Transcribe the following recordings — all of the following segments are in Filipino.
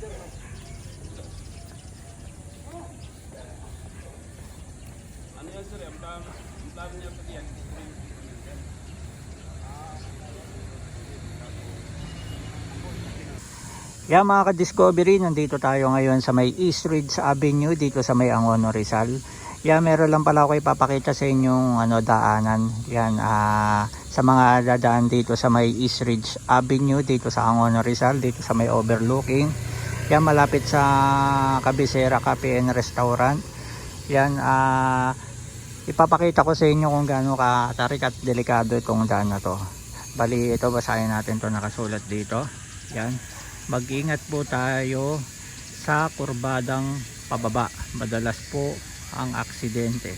Ano yan sir, ang plano niya pati yan. Yeah, mga ka-discovery, nandito tayo ngayon sa may East Ridge Avenue dito sa may Angono, Rizal. Yeah, meron lang pala ako ipapakita sa inyong daanan. Yan, sa mga dadaan dito sa may East Ridge Avenue dito sa Angono, Rizal, dito sa may overlooking. Yan, malapit sa Cabecera Cafe and Restaurant. Yan, ipapakita ko sa inyo kung gaano katarik at delikado itong daan na to. Bali, ito, basahin natin to, nakasulat dito. Yan. Mag-ingat po tayo sa kurbadang pababa. Madalas po ang aksidente.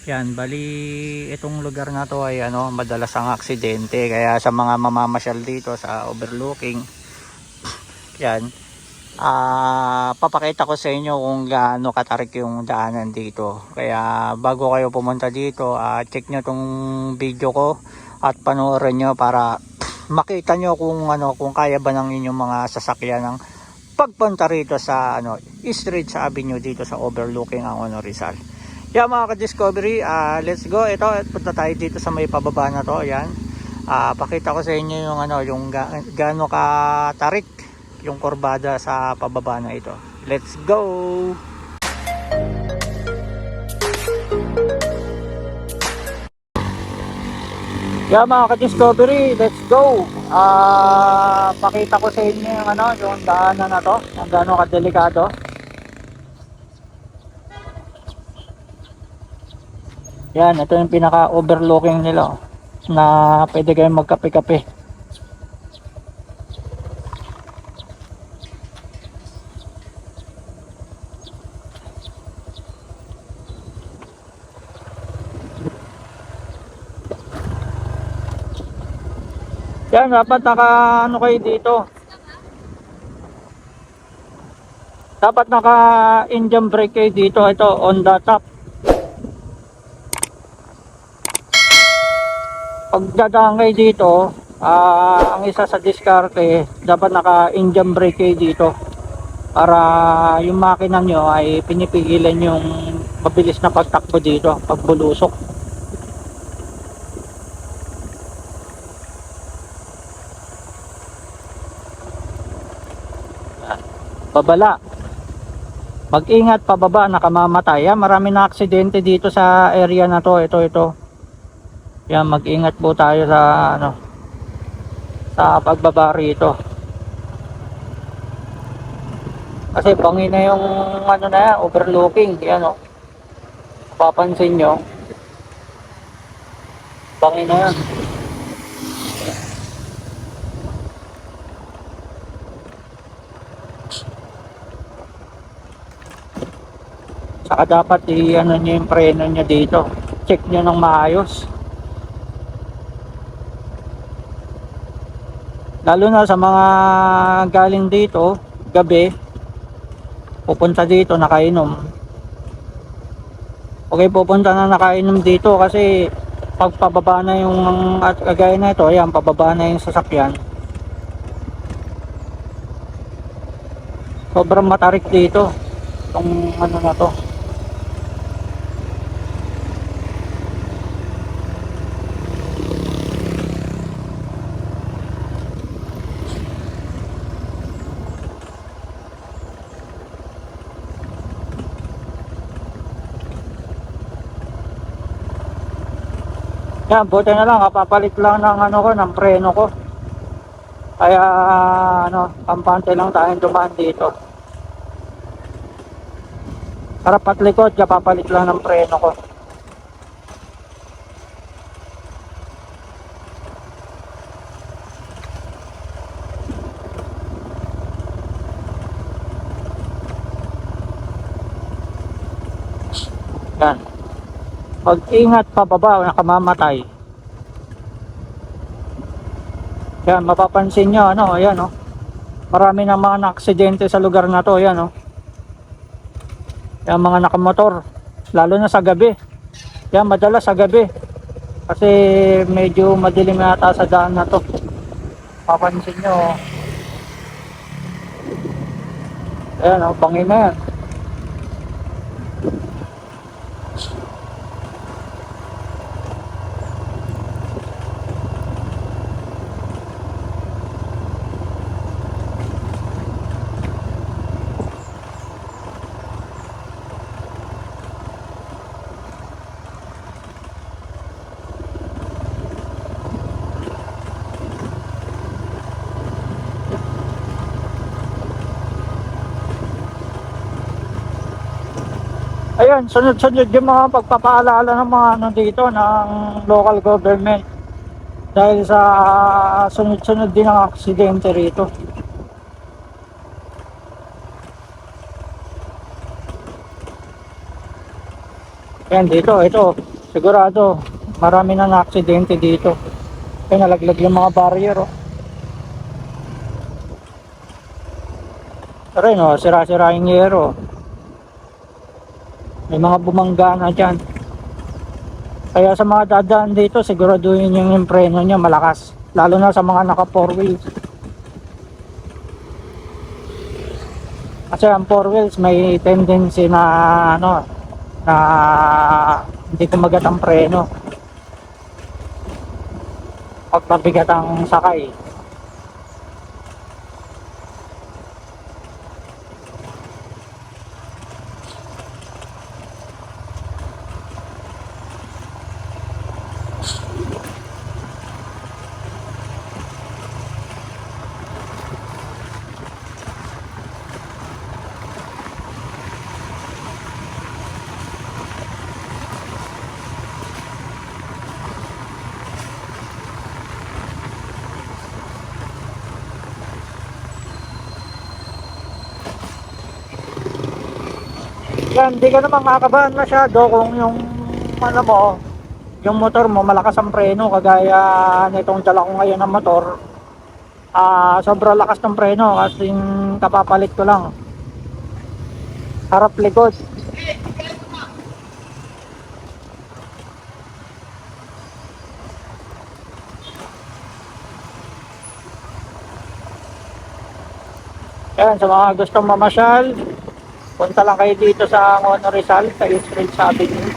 Yan, bali itong lugar na to ay madalas ang aksidente. Kaya sa mga mamamasyal dito sa overlooking, yan, papakita ko sa inyo kung gaano katarik yung daanan dito. Kaya bago kayo pumunta dito, check nyo tong video ko at panoorin nyo para makita nyo kung kaya ba ng inyong mga sasakyan ng pagpunta rito sa East Ridge Avenue dito sa overlooking Angono, Rizal. Yan, mga ka-discovery, let's go. Ito, punta tayo dito sa may pababa na to. Yan, pakita ko sa inyo yung gaano katarik yung kurbada sa pababa na ito. Let's go. Yeah, mga ka-discovery, let's go. Pakita ko sa inyo yung daanan na to, ang gaano kadelikado. Yan, ito yung pinaka-overlooking nila na pwede kayong magkape-kape. Yan, dapat kayo dito. Dapat naka engine brake kayo dito. Ito, on the top. Pag dadaan kayo dito, ang isa sa diskarte, dapat naka engine brake kayo dito. Para yung makina nyo ay pinipigilan yung mabilis na pagtakbo dito, pagbulusok. Babala, mag-ingat pababa, nakamamatay. Marami na aksidente dito sa area na to. Ito. Yan, mag-ingat po tayo sa sa pagbaba rito. Kasi bangin na yung overlooking. Yan, papansin nyo, bangin na yan. Saka dapat nyo yung preno nyo dito. Check nyo ng maayos. Lalo na sa mga galing dito, gabi, pupunta dito nakainom. Okay, pupunta na nakainom dito kasi pag pababa na yung at kagaya na ito, ayan, pababa na yung sasakyan. Sobrang matarik dito. Itong na to. Yan, buti na lang, kapapalit lang ng ng preno ko. Kaya kampante lang tayong dumaan dito. Harap at likod, kapapalit lang ng preno ko. Yan. Pag-ingat pababa, nakamamatay. Yan, mapapansin nyo, ayan, marami na mga aksidente sa lugar na to, ayan, yan, mga nakamotor, lalo na sa gabi. Yan, madalas sa gabi. Kasi medyo madilim yata sa daan na to. Papansin nyo, Ayan, oh, bangin na yan. Ayan, sunod-sunod yung mga pagpapaalala ng mga ano dito ng local government. Dahil sa sunod-sunod din ang aksidente rito. Ayan dito, ito, sigurado marami na aksidente dito. Kaya nalaglag yung mga barrier, oh. Pero yun, oh, sira-sira yung yero. May mga bumangga na dyan. Kaya sa mga dadaan dito, siguraduhin yung preno nyo malakas. Lalo na sa mga naka 4 wheels. Kasi ang 4 wheels may tendency na ano, na hindi kumagat ang preno pag mabigat ang sakay. Yan, hindi ka naman makakabahan masyado kung yung ano mo, yung motor mo malakas ang preno kagaya nitong dala ko ngayon ng motor. Sobrang lakas ng preno kasi kapapalit ko lang. Harap likod. Yan, sa mga gustong mamasyal, punta lang kayo dito sa Angono Rizal, sa East Ridge Avenue.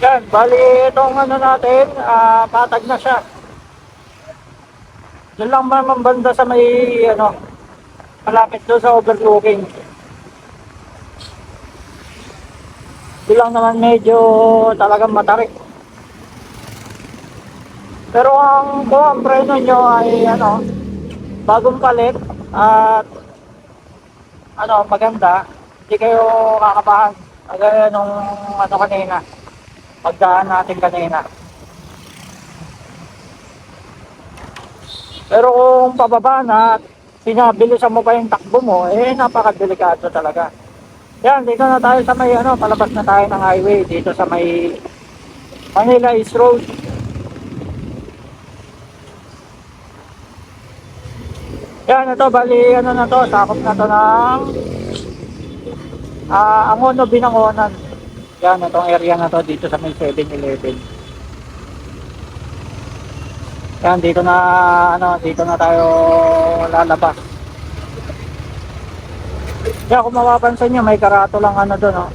Yan, bali itong ano natin, patag na siya. Diyan lang naman banda sa may ano, malapit doon sa overlooking. Diyan lang naman medyo talagang matarik. Pero kung ang preno nyo ay ano, bagong palit at ano, maganda, hindi kayo kakabahan. Kagaya nung ano kanina, pagdaan natin kanina. Pero kung pababa na at pinabilisan mo pa yung takbo mo, napakadelikado talaga. Yan, dito na tayo sa may ano, palabas na tayo ng highway dito sa may Manila East Road. Yan, ito bali ano na to, sakop na to ng Angono Binangonan. Yan, itong area na to dito sa may 7-Eleven. Yan, dito na ano, dito na tayo lalabas. Yan, kung mapapansin nyo, may karato lang ano doon, oh.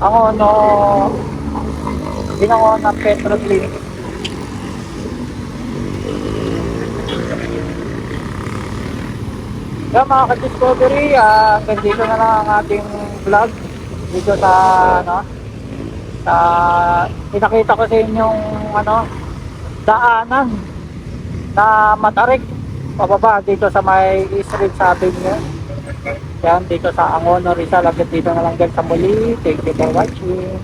Angono Binangonan Petro Clinic. Yan mga ka-discovery, hanggang dito na lang ang ating vlog dito sa ano, sa pinakita ko sa inyong ano, daanan na matarik pababa dito sa may East Ridge Avenue. Yan, dito sa Angono Rizal. Hanggang dito na lang guys sa muli. Thank you for watching.